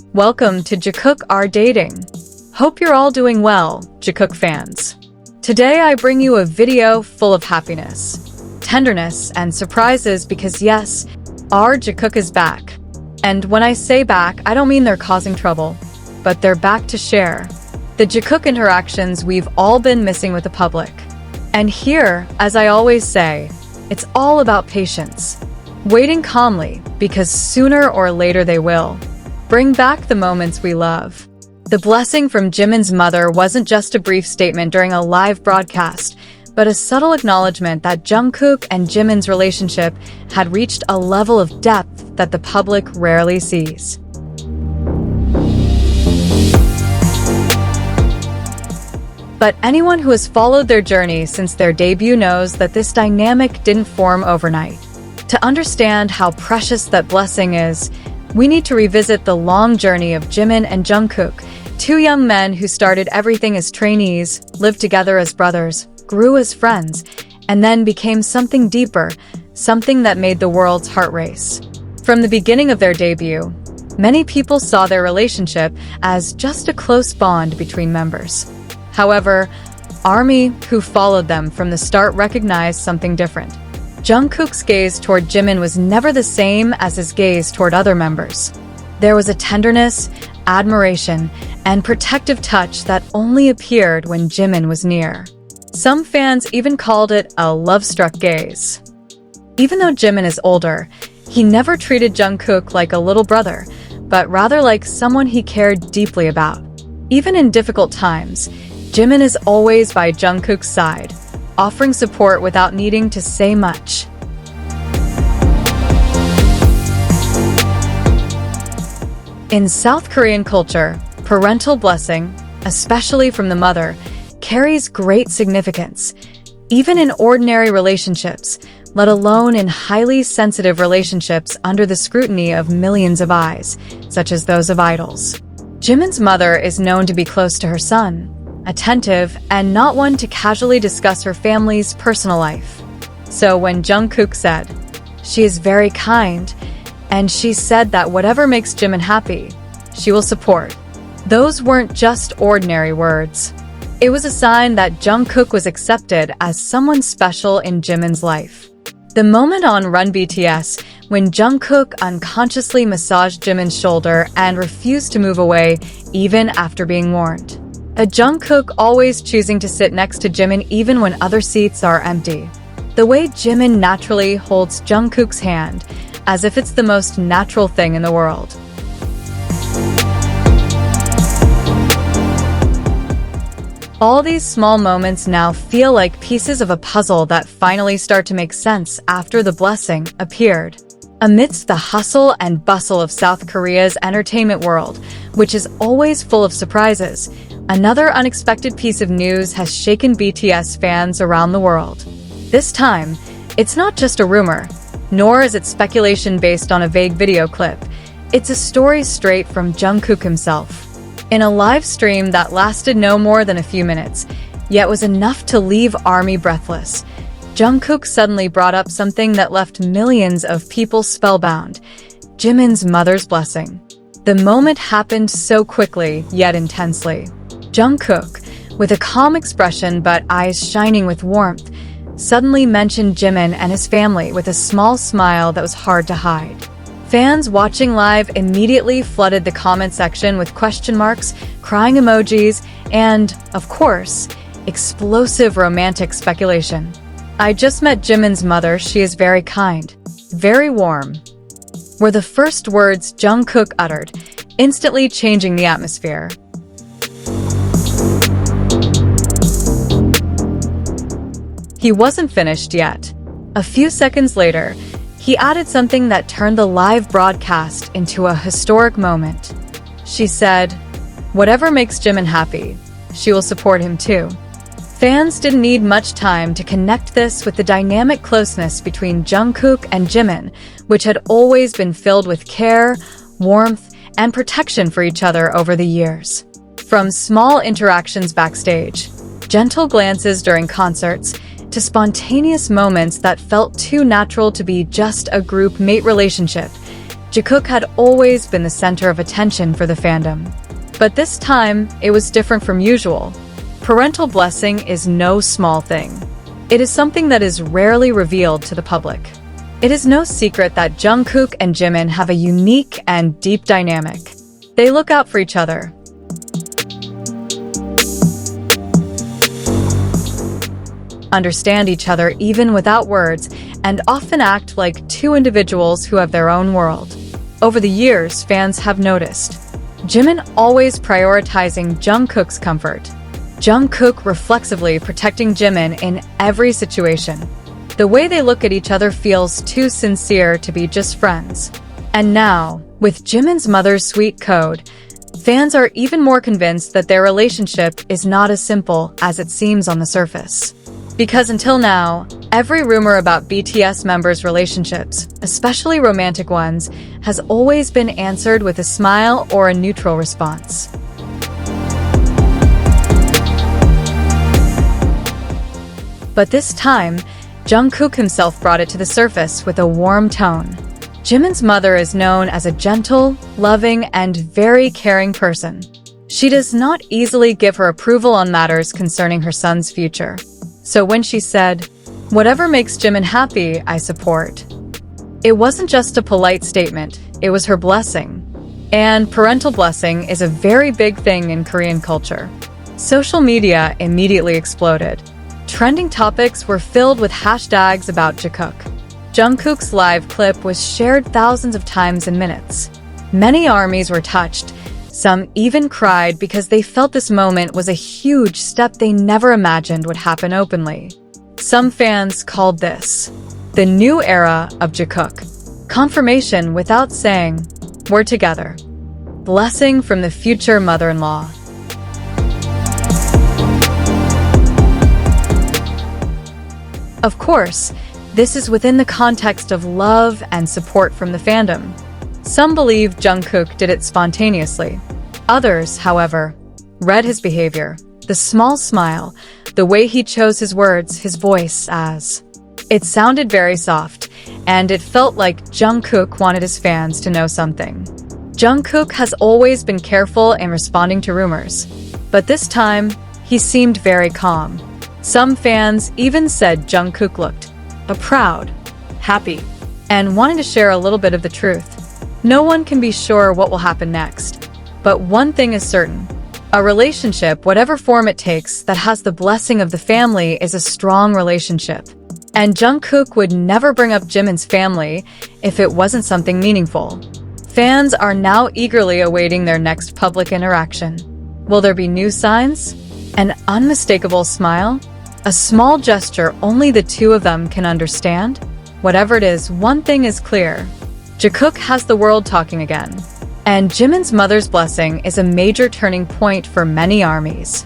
Welcome to Jikook Are Dating. Hope you're all doing well, Jikook fans. Today I bring you a video full of happiness, tenderness, and surprises because yes, our Jikook is back. And when I say back, I don't mean they're causing trouble, but they're back to share the Jikook interactions we've all been missing with the public. And here, as I always say, it's all about patience. Waiting calmly, because sooner or later they will. Bring back the moments we love. The blessing from Jimin's mother wasn't just a brief statement during a live broadcast, but a subtle acknowledgement that Jungkook and Jimin's relationship had reached a level of depth that the public rarely sees. But anyone who has followed their journey since their debut knows that this dynamic didn't form overnight. To understand how precious that blessing is, we need to revisit the long journey of Jimin and Jungkook, two young men who started everything as trainees, lived together as brothers, grew as friends, and then became something deeper, something that made the world's heart race. From the beginning of their debut, many people saw their relationship as just a close bond between members. However, ARMY, who followed them from the start, recognized something different. Jungkook's gaze toward Jimin was never the same as his gaze toward other members. There was a tenderness, admiration, and protective touch that only appeared when Jimin was near. Some fans even called it a love-struck gaze. Even though Jimin is older, he never treated Jungkook like a little brother, but rather like someone he cared deeply about. Even in difficult times, Jimin is always by Jungkook's side, offering support without needing to say much. In South Korean culture, parental blessing, especially from the mother, carries great significance, even in ordinary relationships, let alone in highly sensitive relationships under the scrutiny of millions of eyes, such as those of idols. Jimin's mother is known to be close to her son, attentive, and not one to casually discuss her family's personal life. So when Jungkook said, "She is very kind," and she said that whatever makes Jimin happy, she will support, those weren't just ordinary words. It was a sign that Jungkook was accepted as someone special in Jimin's life. The moment on Run BTS, when Jungkook unconsciously massaged Jimin's shoulder and refused to move away even after being warned. A Jungkook always choosing to sit next to Jimin even when other seats are empty. The way Jimin naturally holds Jungkook's hand, as if it's the most natural thing in the world. All these small moments now feel like pieces of a puzzle that finally start to make sense after the blessing appeared. Amidst the hustle and bustle of South Korea's entertainment world, which is always full of surprises, another unexpected piece of news has shaken BTS fans around the world. This time, it's not just a rumor, nor is it speculation based on a vague video clip. It's a story straight from Jungkook himself. In a live stream that lasted no more than a few minutes, yet was enough to leave ARMY breathless, Jungkook suddenly brought up something that left millions of people spellbound: Jimin's mother's blessing. The moment happened so quickly, yet intensely. Jungkook, with a calm expression but eyes shining with warmth, suddenly mentioned Jimin and his family with a small smile that was hard to hide. Fans watching live immediately flooded the comment section with question marks, crying emojis, and, of course, explosive romantic speculation. "I just met Jimin's mother, she is very kind, very warm," were the first words Jungkook uttered, instantly changing the atmosphere. He wasn't finished yet. A few seconds later, he added something that turned the live broadcast into a historic moment. She said, "Whatever makes Jimin happy, she will support him too." Fans didn't need much time to connect this with the dynamic closeness between Jungkook and Jimin, which had always been filled with care, warmth, and protection for each other over the years. From small interactions backstage, gentle glances during concerts, to spontaneous moments that felt too natural to be just a group mate relationship, Jikook had always been the center of attention for the fandom. But this time, it was different from usual. Parental blessing is no small thing. It is something that is rarely revealed to the public. It is no secret that Jungkook and Jimin have a unique and deep dynamic. They look out for each other, understand each other even without words, and often act like two individuals who have their own world. Over the years, fans have noticed Jimin always prioritizing Jungkook's comfort. Jungkook reflexively protecting Jimin in every situation. The way they look at each other feels too sincere to be just friends. And now, with Jimin's mother's sweet code, fans are even more convinced that their relationship is not as simple as it seems on the surface. Because until now, every rumor about BTS members' relationships, especially romantic ones, has always been answered with a smile or a neutral response. But this time, Jungkook himself brought it to the surface with a warm tone. Jimin's mother is known as a gentle, loving, and very caring person. She does not easily give her approval on matters concerning her son's future. So when she said, "Whatever makes Jimin happy, I support," it wasn't just a polite statement, it was her blessing. And parental blessing is a very big thing in Korean culture. Social media immediately exploded. Trending topics were filled with hashtags about Jikook. Jungkook's live clip was shared thousands of times in minutes. Many armies were touched. Some even cried because they felt this moment was a huge step they never imagined would happen openly. Some fans called this the new era of Jikook. Confirmation without saying, "We're together." Blessing from the future mother-in-law. Of course, this is within the context of love and support from the fandom. Some believe Jungkook did it spontaneously. Others, however, read his behavior, the small smile, the way he chose his words, his voice as. It sounded very soft, and it felt like Jungkook wanted his fans to know something. Jungkook has always been careful in responding to rumors, but this time, he seemed very calm. Some fans even said Jungkook looked proud, happy, and wanted to share a little bit of the truth. No one can be sure what will happen next. But one thing is certain. A relationship, whatever form it takes, that has the blessing of the family is a strong relationship. And Jungkook would never bring up Jimin's family if it wasn't something meaningful. Fans are now eagerly awaiting their next public interaction. Will there be new signs? An unmistakable smile? A small gesture only the two of them can understand? Whatever it is, one thing is clear. Jikook has the world talking again. And Jimin's mother's blessing is a major turning point for many armies.